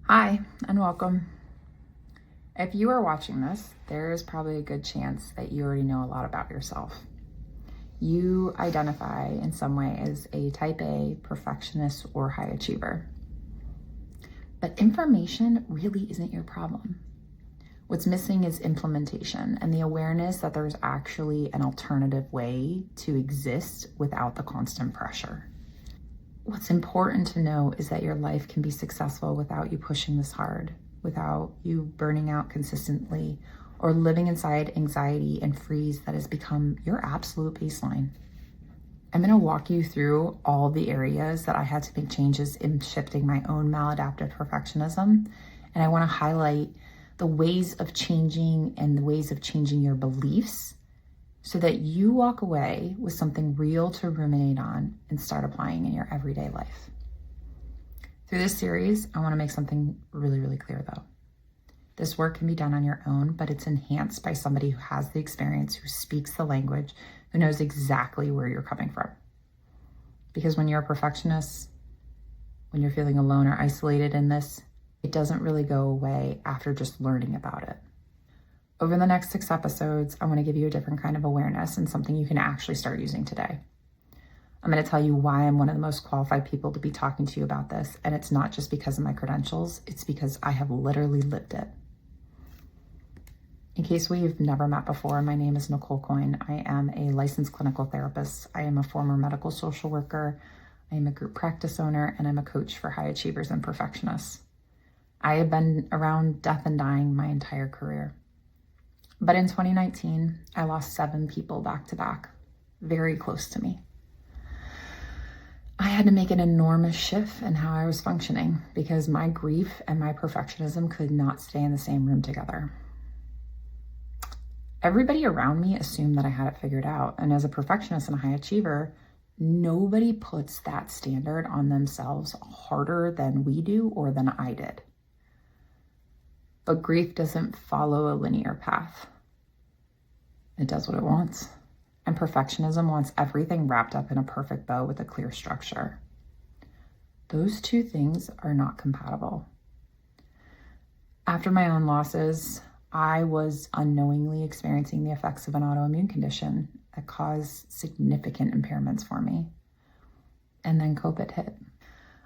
Hi, and welcome. If you are watching this, there is probably a good chance that you already know a lot about yourself. You identify in some way as a type A, perfectionist, or high achiever. But information really isn't your problem. What's missing is implementation and the awareness that there's actually an alternative way to exist without the constant pressure. What's important to know is that your life can be successful without you pushing this hard, without you burning out consistently, or living inside anxiety and freeze that has become your absolute baseline. I'm going to walk you through all the areas that I had to make changes in shifting my own maladaptive perfectionism, and I want to highlight the ways of changing and the ways of changing your beliefs so that you walk away with something real to ruminate on and start applying in your everyday life. Through this series, I want to make something really, really clear though. This work can be done on your own, but it's enhanced by somebody who has the experience, who speaks the language, who knows exactly where you're coming from. Because when you're a perfectionist, when you're feeling alone or isolated in this, it doesn't really go away after just learning about it. Over the next 6 episodes, I want to give you a different kind of awareness and something you can actually start using today. I'm going to tell you why I'm one of the most qualified people to be talking to you about this, and it's not just because of my credentials, it's because I have literally lived it. In case we've never met before, my name is Nichole Coyne. I am a licensed clinical therapist. I am a former medical social worker. I am a group practice owner, and I'm a coach for high achievers and perfectionists. I have been around death and dying my entire career. But in 2019, I lost 7 people back to back, very close to me. I had to make an enormous shift in how I was functioning because my grief and my perfectionism could not stay in the same room together. Everybody around me assumed that I had it figured out. And as a perfectionist and a high achiever, nobody puts that standard on themselves harder than we do or than I did. But grief doesn't follow a linear path. It does what it wants. And perfectionism wants everything wrapped up in a perfect bow with a clear structure. Those two things are not compatible. After my own losses, I was unknowingly experiencing the effects of an autoimmune condition that caused significant impairments for me. And then COVID hit.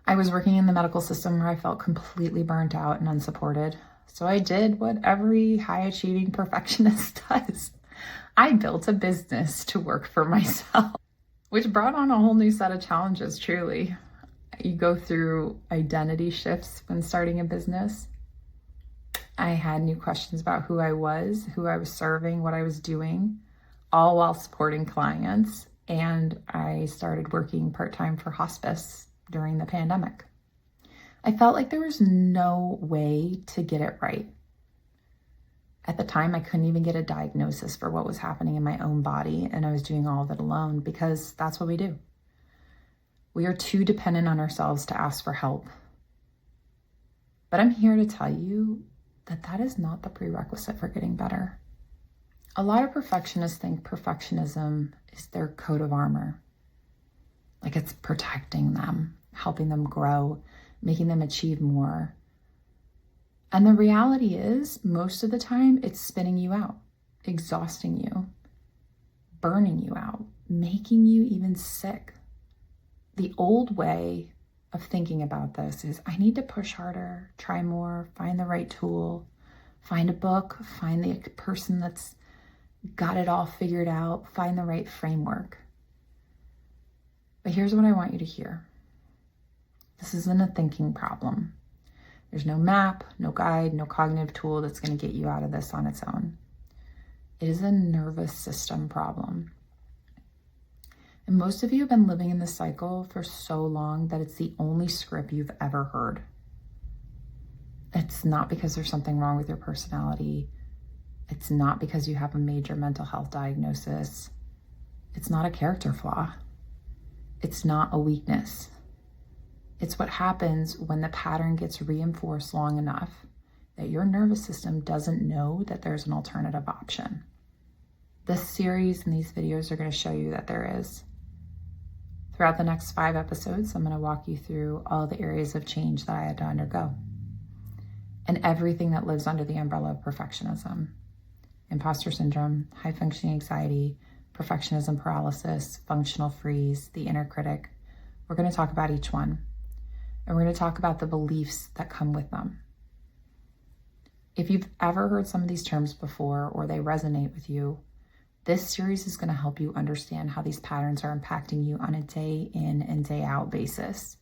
I was working in the medical system where I felt completely burnt out and unsupported. So I did what every high-achieving perfectionist does. I built a business to work for myself, which brought on a whole new set of challenges, truly. You go through identity shifts when starting a business. I had new questions about who I was serving, what I was doing, all while supporting clients. And I started working part-time for hospice during the pandemic. I felt like there was no way to get it right. At the time, I couldn't even get a diagnosis for what was happening in my own body, and I was doing all of it alone because that's what we do. We are too dependent on ourselves to ask for help. But I'm here to tell you that that is not the prerequisite for getting better. A lot of perfectionists think perfectionism is their coat of armor, like it's protecting them, helping them grow, making them achieve more. And the reality is, most of the time, it's spinning you out, exhausting you, burning you out, making you even sick. The old way of thinking about this is, I need to push harder, try more, find the right tool, find a book, find the person that's got it all figured out, find the right framework. But here's what I want you to hear. This isn't a thinking problem. There's no map, no guide, no cognitive tool that's going to get you out of this on its own. It is a nervous system problem. And most of you have been living in this cycle for so long that it's the only script you've ever heard. It's not because there's something wrong with your personality. It's not because you have a major mental health diagnosis. It's not a character flaw. It's not a weakness. It's what happens when the pattern gets reinforced long enough that your nervous system doesn't know that there's an alternative option. This series and these videos are going to show you that there is. Throughout the next 5 episodes, I'm going to walk you through all the areas of change that I had to undergo. and everything that lives under the umbrella of perfectionism. Imposter syndrome, high functioning anxiety, perfectionism paralysis, functional freeze, the inner critic. We're going to talk about each one. And we're going to talk about the beliefs that come with them. If you've ever heard some of these terms before or they resonate with you, this series is going to help you understand how these patterns are impacting you on a day in and day out basis,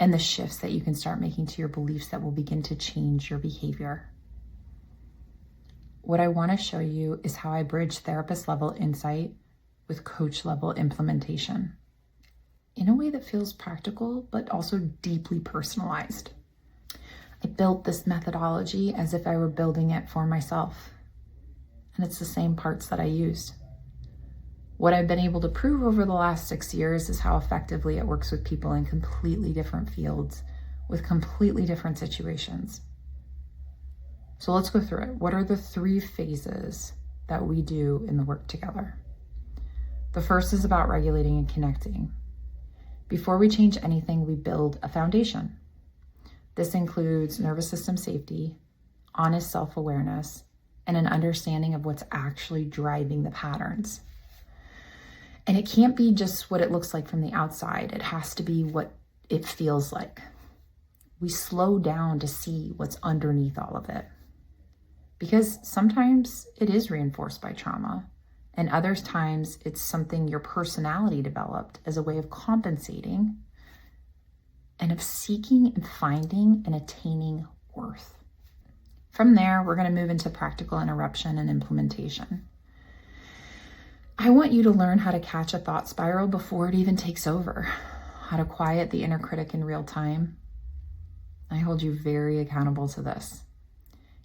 and the shifts that you can start making to your beliefs that will begin to change your behavior. What I want to show you is how I bridge therapist level insight with coach level implementation in a way that feels practical, but also deeply personalized. I built this methodology as if I were building it for myself, and it's the same parts that I used. What I've been able to prove over the last 6 years is how effectively it works with people in completely different fields, with completely different situations. So let's go through it. What are the 3 phases that we do in the work together? The first is about regulating and connecting. Before we change anything, we build a foundation. This includes nervous system safety, honest self-awareness, and an understanding of what's actually driving the patterns. And it can't be just what it looks like from the outside. It has to be what it feels like. We slow down to see what's underneath all of it. Because sometimes it is reinforced by trauma, and other times it's something your personality developed as a way of compensating and of seeking and finding and attaining worth. From there, we're going to move into practical interruption and implementation. I want you to learn how to catch a thought spiral before it even takes over, how to quiet the inner critic in real time. I hold you very accountable to this.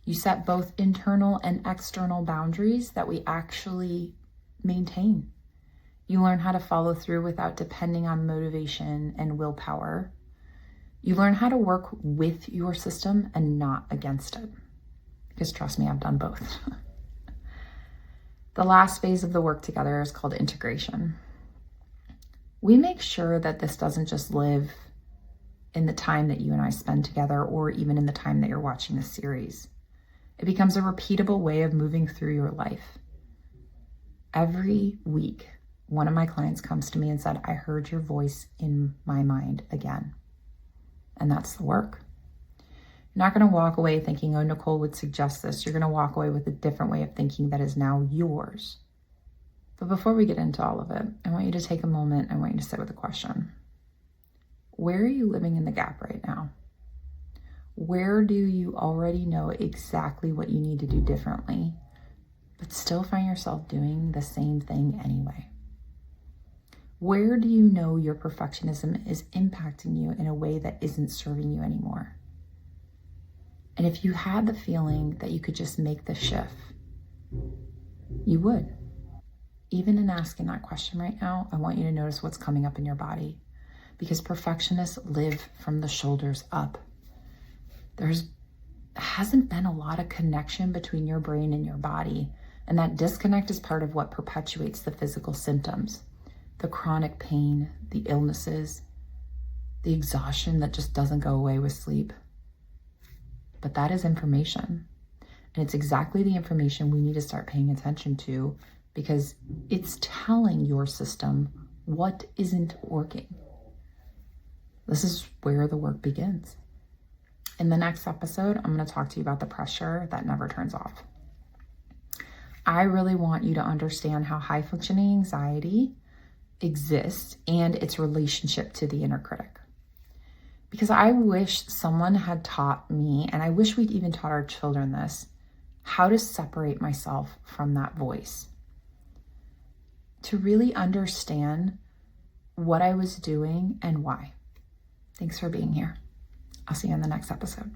You set both internal and external boundaries that we actually maintain. You learn how to follow through without depending on motivation and willpower. You learn how to work with your system and not against it. Because trust me, I've done both. The last phase of the work together is called integration. We make sure that this doesn't just live in the time that you and I spend together, or even in the time that you're watching this series. It becomes a repeatable way of moving through your life. Every week, one of my clients comes to me and said, I heard your voice in my mind again. And that's the work. You're not going to walk away thinking, oh, Nichole would suggest this. You're going to walk away with a different way of thinking that is now yours. But before we get into all of it, I want you to take a moment. I want you to sit with a question. Where are you living in the gap right now? Where do you already know exactly what you need to do differently, but still find yourself doing the same thing anyway? Where do you know your perfectionism is impacting you in a way that isn't serving you anymore? And if you had the feeling that you could just make the shift, you would. Even in asking that question right now, I want you to notice what's coming up in your body, because perfectionists live from the shoulders up. There's hasn't been a lot of connection between your brain and your body, and that disconnect is part of what perpetuates the physical symptoms, the chronic pain, the illnesses, the exhaustion that just doesn't go away with sleep. But that is information, and it's exactly the information we need to start paying attention to, because it's telling your system what isn't working. This is where the work begins. In the next episode, I'm going to talk to you about the pressure that never turns off. I really want you to understand how high functioning anxiety exists and its relationship to the inner critic. Because I wish someone had taught me, and I wish we'd even taught our children this, how to separate myself from that voice. To really understand what I was doing and why. Thanks for being here. I'll see you in the next episode.